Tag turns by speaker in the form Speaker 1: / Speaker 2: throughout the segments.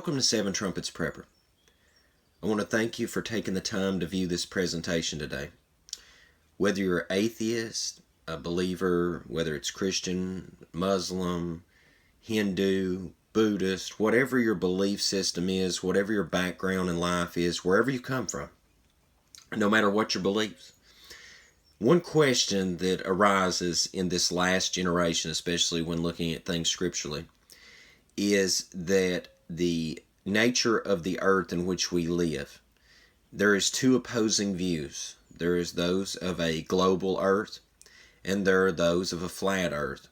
Speaker 1: Welcome to Seven Trumpets Prepper. I want to thank you for taking the time to view this presentation today. Whether you're atheist, a believer, whether it's Christian, Muslim, Hindu, Buddhist, whatever your belief system is, whatever your background in life is, wherever you come from, no matter what your beliefs. One question that arises in this last generation, especially when looking at things scripturally, is that the nature of the earth in which we live, there is two opposing views. There is those of a global earth, and there are those of a flat earth.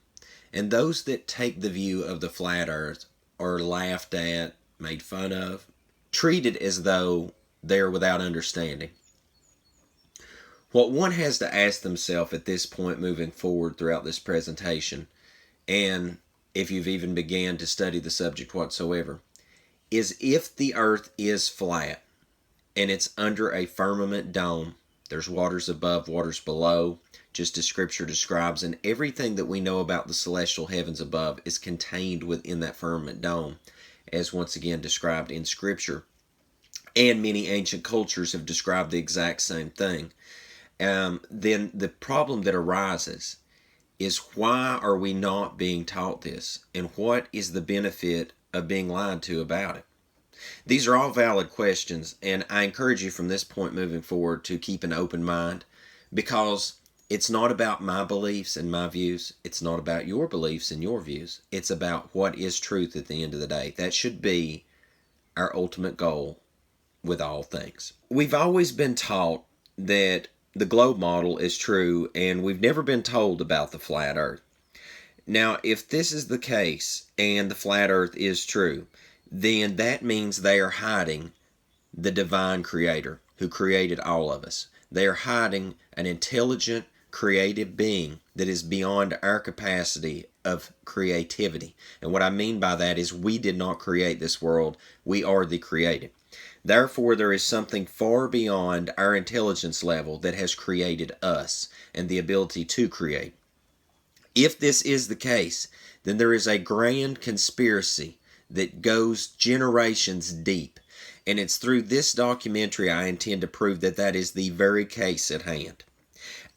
Speaker 1: And those that take the view of the flat earth are laughed at, made fun of, treated as though they're without understanding. What one has to ask themselves at this point moving forward throughout this presentation, and if you've even began to study the subject whatsoever, is if the earth is flat and it's under a firmament dome, there's waters above, waters below, just as Scripture describes, and everything that we know about the celestial heavens above is contained within that firmament dome, as once again described in Scripture. And many ancient cultures have described the exact same thing. Then the problem that arises is, why are we not being taught this? And what is the benefit of being lied to about it? These are all valid questions, and I encourage you from this point moving forward to keep an open mind, because it's not about my beliefs and my views. It's not about your beliefs and your views. It's about what is truth at the end of the day. That should be our ultimate goal with all things. We've always been taught that the globe model is true, and we've never been told about the flat earth. Now, if this is the case and the flat earth is true, then that means they are hiding the divine creator who created all of us. They are hiding an intelligent, creative being that is beyond our capacity of creativity. And what I mean by that is, we did not create this world. We are the created. Therefore, there is something far beyond our intelligence level that has created us and the ability to create. If this is the case, then there is a grand conspiracy that goes generations deep. And it's through this documentary I intend to prove that that is the very case at hand.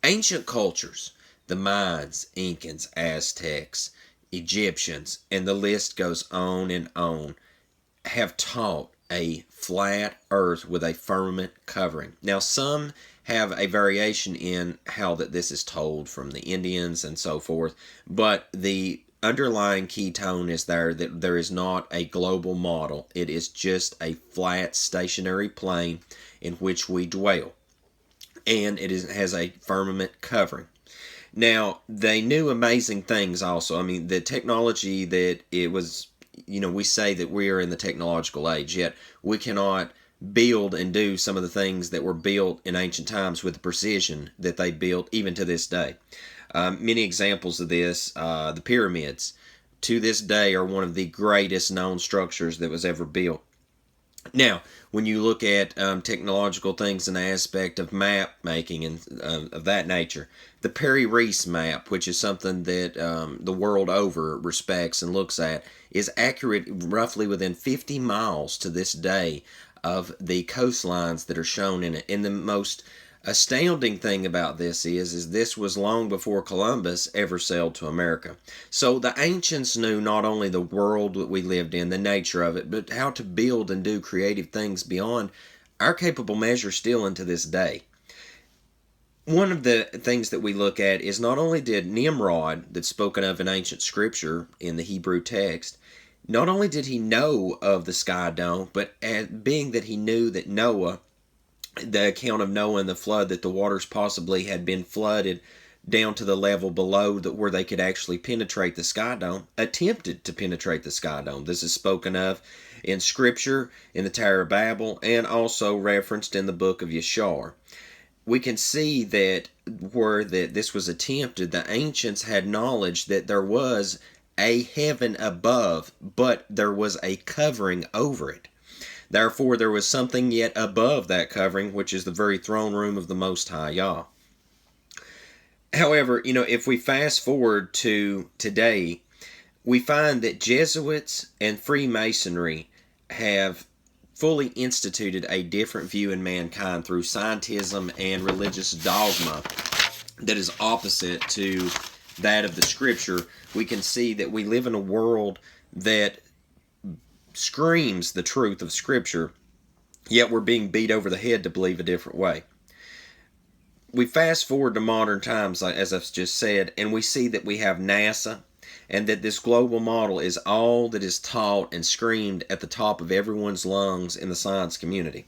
Speaker 1: Ancient cultures, the Mayans, Incans, Aztecs, Egyptians, and the list goes on and on, have taught a flat earth with a firmament covering. Now, some have a variation in how that this is told from the Indians and so forth, but the underlying key tone is there that there is not a global model. It is just a flat, stationary plane in which we dwell, and it has a firmament covering. Now, they knew amazing things also. I mean, the technology that it was, we say that we are in the technological age, yet we cannot build and do some of the things that were built in ancient times with the precision that they built even to this day. Many examples of this, the pyramids, to this day are one of the greatest known structures that was ever built. Now, when you look at technological things in the aspect of map making and of that nature, the Perry-Reese map, which is something that the world over respects and looks at, is accurate roughly within 50 miles to this day of the coastlines that are shown in it. And the most astounding thing about this is this was long before Columbus ever sailed to America. So the ancients knew not only the world that we lived in, the nature of it, but how to build and do creative things beyond our capable measure still into this day. One of the things that we look at is, not only did Nimrod, that's spoken of in ancient scripture in the Hebrew text, not only did he know of the sky dome, but being that he knew that Noah, the account of Noah and the flood, that the waters possibly had been flooded down to the level below that where they could actually penetrate the sky dome, attempted to penetrate the sky dome. This is spoken of in Scripture, in the Tower of Babel, and also referenced in the book of Yashar. We can see that where this was attempted, the ancients had knowledge that there was a heaven above, but there was a covering over it. Therefore, there was something yet above that covering, which is the very throne room of the Most High Yah. However, if we fast forward to today, we find that Jesuits and Freemasonry have fully instituted a different view in mankind through scientism and religious dogma that is opposite to that of the Scripture, we can see that we live in a world that screams the truth of Scripture, yet we're being beat over the head to believe a different way. We fast forward to modern times, as I've just said, and we see that we have NASA, and that this global model is all that is taught and screamed at the top of everyone's lungs in the science community.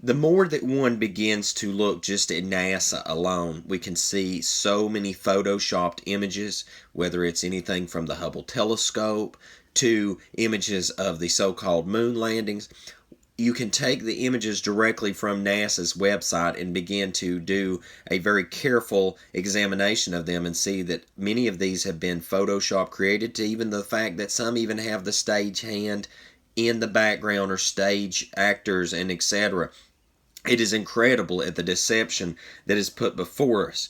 Speaker 1: The more that one begins to look just at NASA alone, we can see so many photoshopped images, whether it's anything from the Hubble telescope to images of the so-called moon landings. You can take the images directly from NASA's website and begin to do a very careful examination of them and see that many of these have been Photoshop created, to even the fact that some even have the stage hand in the background or stage actors and etc. It is incredible at the deception that is put before us.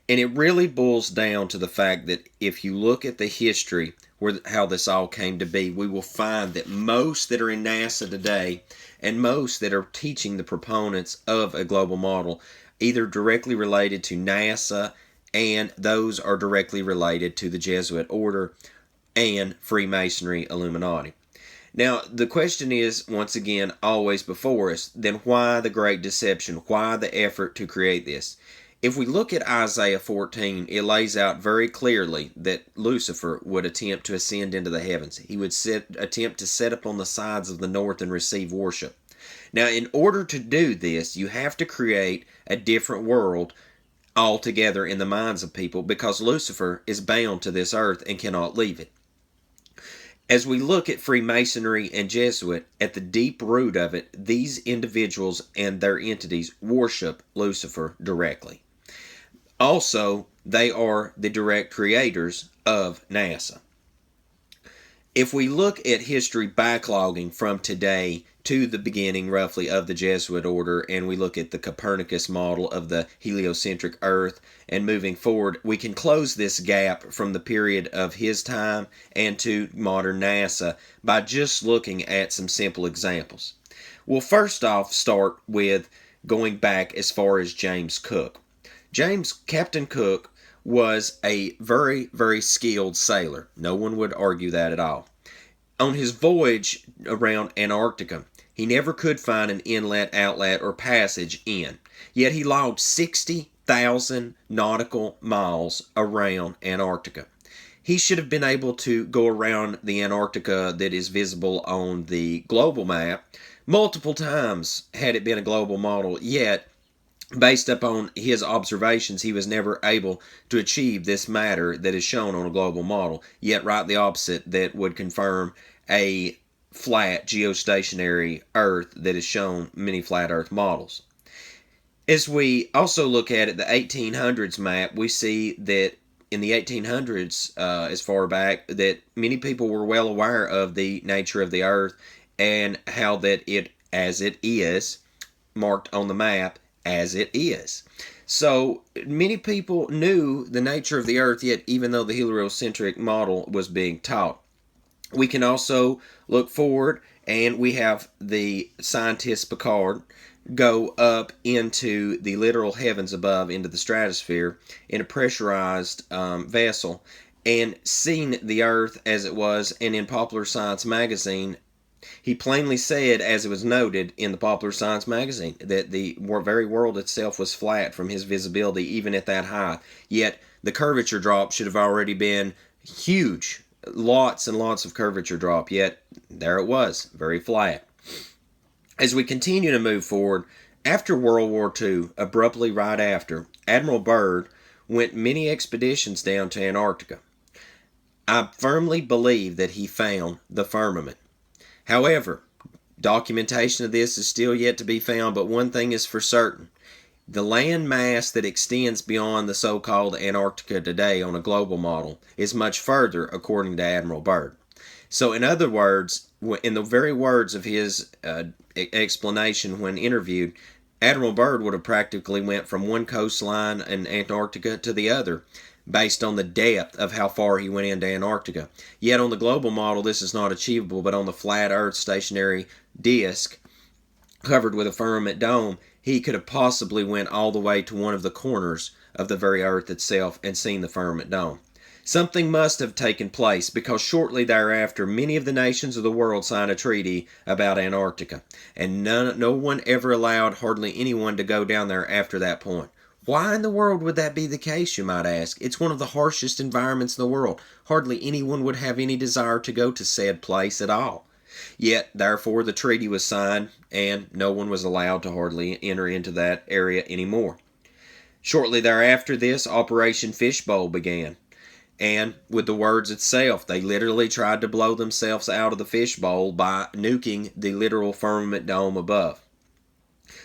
Speaker 1: And it really boils down to the fact that if you look at the history how this all came to be, we will find that most that are in NASA today and most that are teaching the proponents of a global model either directly related to NASA, and those are directly related to the Jesuit order and Freemasonry Illuminati. Now, the question is, once again, always before us, then why the great deception? Why the effort to create this? If we look at Isaiah 14, it lays out very clearly that Lucifer would attempt to ascend into the heavens. He would attempt to set up on the sides of the north and receive worship. Now, in order to do this, you have to create a different world altogether in the minds of people, because Lucifer is bound to this earth and cannot leave it. As we look at Freemasonry and Jesuit, at the deep root of it, these individuals and their entities worship Lucifer directly. Also, they are the direct creators of NASA. If we look at history backlogging from today to the beginning, roughly, of the Jesuit order, and we look at the Copernicus model of the heliocentric Earth, and moving forward, we can close this gap from the period of his time and to modern NASA by just looking at some simple examples. We'll first off start with going back as far as James Cook. Captain Cook was a very, very skilled sailor. No one would argue that at all. On his voyage around Antarctica, he never could find an inlet, outlet, or passage in. Yet he logged 60,000 nautical miles around Antarctica. He should have been able to go around the Antarctica that is visible on the global map multiple times had it been a global model, yet based upon his observations, he was never able to achieve this matter that is shown on a global model, yet right the opposite that would confirm a flat geostationary Earth that is shown many flat Earth models. As we also look at it, the 1800s map, we see that in the 1800s, as far back, that many people were well aware of the nature of the Earth and how that it, as it is, marked on the map, as it is. So many people knew the nature of the Earth, yet even though the heliocentric model was being taught. We can also look forward, and we have the scientist Picard go up into the literal heavens above, into the stratosphere, in a pressurized vessel, and seen the Earth as it was. And in Popular Science magazine, he plainly said, as it was noted in the Popular Science magazine, that the very world itself was flat from his visibility, even at that height. Yet the curvature drop should have already been huge. Lots and lots of curvature drop, yet there it was, very flat. As we continue to move forward, after World War II, abruptly right after, Admiral Byrd went many expeditions down to Antarctica. I firmly believe that he found the firmament. However, documentation of this is still yet to be found, but one thing is for certain. The land mass that extends beyond the so-called Antarctica today on a global model is much further, according to Admiral Byrd. So in other words, in the very words of his explanation when interviewed, Admiral Byrd would have practically went from one coastline in Antarctica to the other. based on the depth of how far he went into Antarctica. Yet on the global model, this is not achievable, but on the flat Earth stationary disk covered with a firmament dome, he could have possibly went all the way to one of the corners of the very Earth itself and seen the firmament dome. Something must have taken place, because shortly thereafter many of the nations of the world signed a treaty about Antarctica, and no one ever allowed hardly anyone to go down there after that point. Why in the world would that be the case, you might ask? It's one of the harshest environments in the world. Hardly anyone would have any desire to go to said place at all. Yet, therefore, the treaty was signed, and no one was allowed to hardly enter into that area anymore. Shortly thereafter this, Operation Fishbowl began. And with the words itself, they literally tried to blow themselves out of the fishbowl by nuking the literal firmament dome above.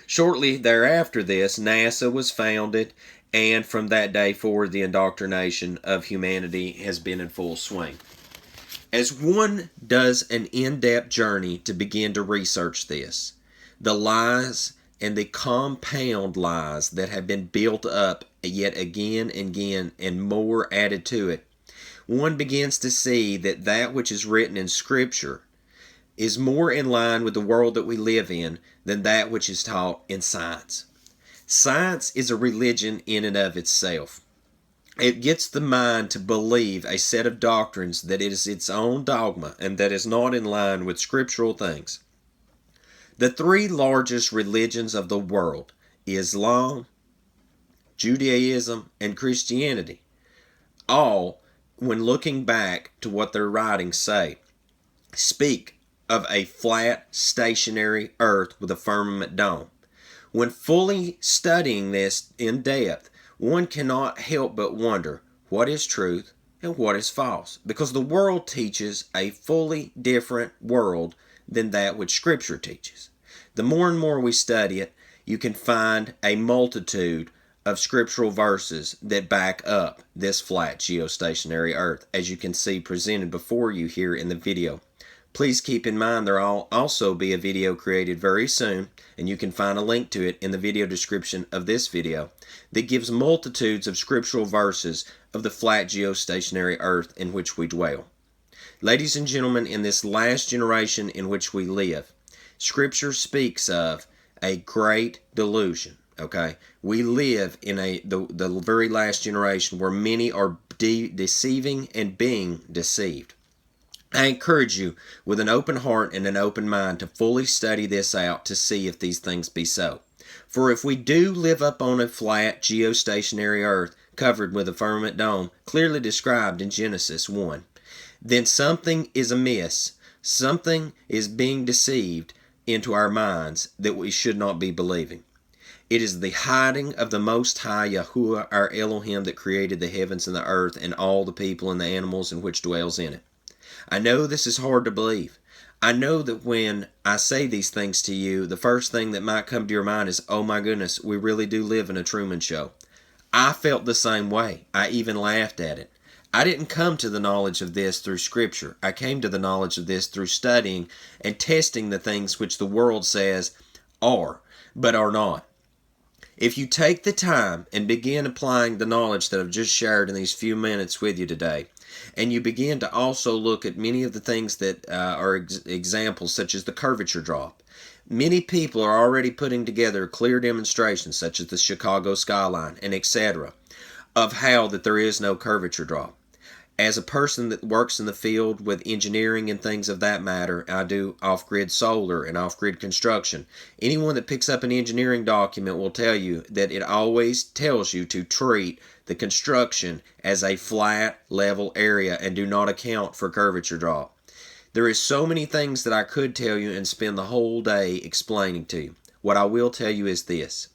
Speaker 1: Shortly thereafter this, NASA was founded, and from that day forward, the indoctrination of humanity has been in full swing. As one does an in-depth journey to begin to research this, the lies and the compound lies that have been built up yet again and again and more added to it, one begins to see that that which is written in Scripture is more in line with the world that we live in than that which is taught in science. Science is a religion in and of itself. It gets the mind to believe a set of doctrines that is its own dogma and that is not in line with scriptural things. The three largest religions of the world, Islam, Judaism, and Christianity, all, when looking back to what their writings say, speak of a flat, stationary earth with a firmament dome. When fully studying this in depth, one cannot help but wonder what is truth and what is false, because the world teaches a fully different world than that which Scripture teaches. The more and more we study it, you can find a multitude of scriptural verses that back up this flat geostationary earth, as you can see presented before you here in the video. Please keep in mind there will also be a video created very soon, and you can find a link to it in the video description of this video, that gives multitudes of scriptural verses of the flat geostationary earth in which we dwell. Ladies and gentlemen, in this last generation in which we live, Scripture speaks of a great delusion. Okay, we live in the very last generation where many are deceiving and being deceived. I encourage you with an open heart and an open mind to fully study this out to see if these things be so. For if we do live up on a flat geostationary earth covered with a firmament dome, clearly described in Genesis 1, then something is amiss. Something is being deceived into our minds that we should not be believing. It is the hiding of the Most High Yahuwah, our Elohim, that created the heavens and the earth and all the people and the animals in which dwells in it. I know this is hard to believe. I know that when I say these things to you, the first thing that might come to your mind is, oh my goodness, we really do live in a Truman Show. I felt the same way. I even laughed at it. I didn't come to the knowledge of this through Scripture. I came to the knowledge of this through studying and testing the things which the world says are, but are not. If you take the time and begin applying the knowledge that I've just shared in these few minutes with you today, and you begin to also look at many of the things that are examples, such as the curvature drop, many people are already putting together clear demonstrations, such as the Chicago skyline and etc., of how that there is no curvature drop. As a person that works in the field with engineering and things of that matter, I do off-grid solar and off-grid construction. Anyone that picks up an engineering document will tell you that it always tells you to treat the construction as a flat, level area and do not account for curvature drop. There is so many things that I could tell you and spend the whole day explaining to you. What I will tell you is this.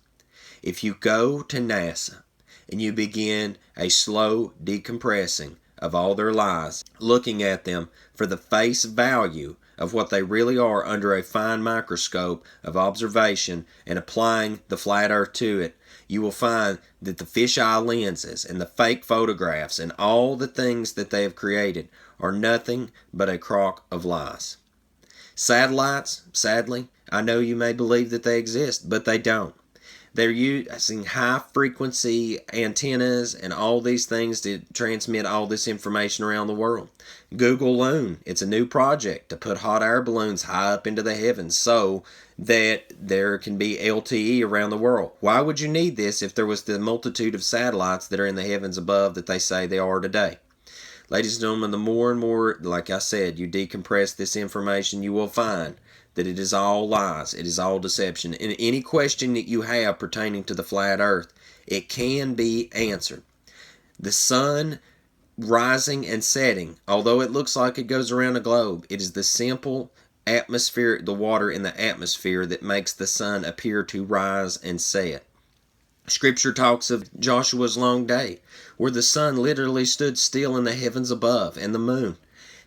Speaker 1: If you go to NASA and you begin a slow decompressing of all their lies, looking at them for the face value of what they really are under a fine microscope of observation and applying the flat earth to it, you will find that the fisheye lenses and the fake photographs and all the things that they have created are nothing but a crock of lies. Satellites, sadly, I know you may believe that they exist, but they don't. They're using high frequency antennas and all these things to transmit all this information around the world. Google Loon, it's a new project to put hot air balloons high up into the heavens so that there can be LTE around the world. Why would you need this if there was the multitude of satellites that are in the heavens above that they say they are today? Ladies and gentlemen, the more and more, like I said, you decompress this information, you will find that it is all lies. It is all deception. And any question that you have pertaining to the flat earth, it can be answered. The sun rising and setting, although it looks like it goes around a globe, it is the simple atmosphere, the water in the atmosphere that makes the sun appear to rise and set. Scripture talks of Joshua's long day, where the sun literally stood still in the heavens above and the moon.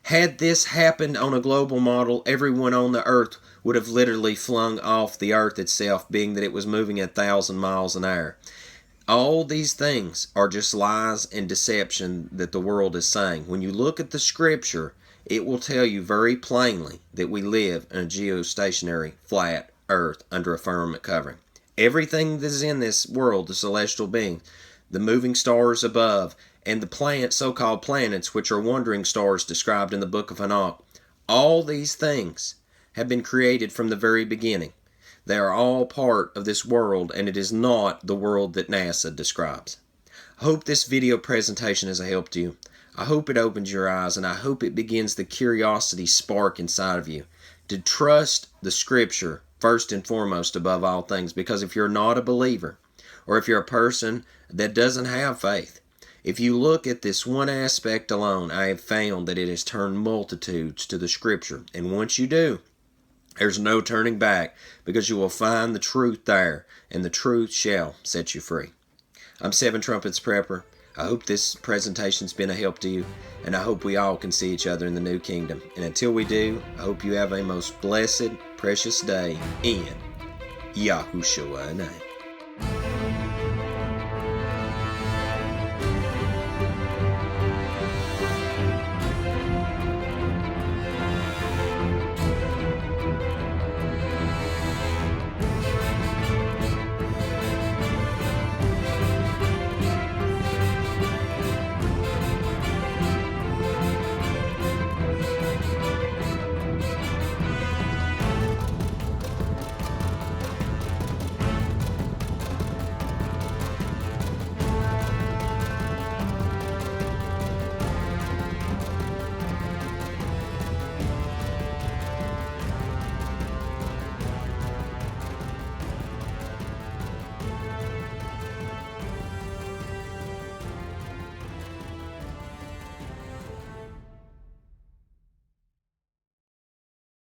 Speaker 1: Had this happened on a global model, everyone on the earth would have literally flung off the earth itself, being that it was moving 1,000 miles an hour. All these things are just lies and deception that the world is saying. When you look at the scripture, it will tell you very plainly that we live in a geostationary flat earth under a firmament covering. Everything that is in this world, the celestial beings, the moving stars above, and the so-called planets, which are wandering stars described in the book of Enoch, all these things have been created from the very beginning. They are all part of this world, and it is not the world that NASA describes. I hope this video presentation has helped you. I hope it opens your eyes, and I hope it begins the curiosity spark inside of you to trust the scripture first and foremost above all things. Because if you're not a believer, or if you're a person that doesn't have faith, if you look at this one aspect alone, I have found that it has turned multitudes to the scripture. And once you do, there's no turning back, because you will find the truth there, and the truth shall set you free. I'm Seven Trumpets Prepper. I hope this presentation's been a help to you, and I hope we all can see each other in the new kingdom. And until we do, I hope you have a most blessed, precious day in Yahushua's name.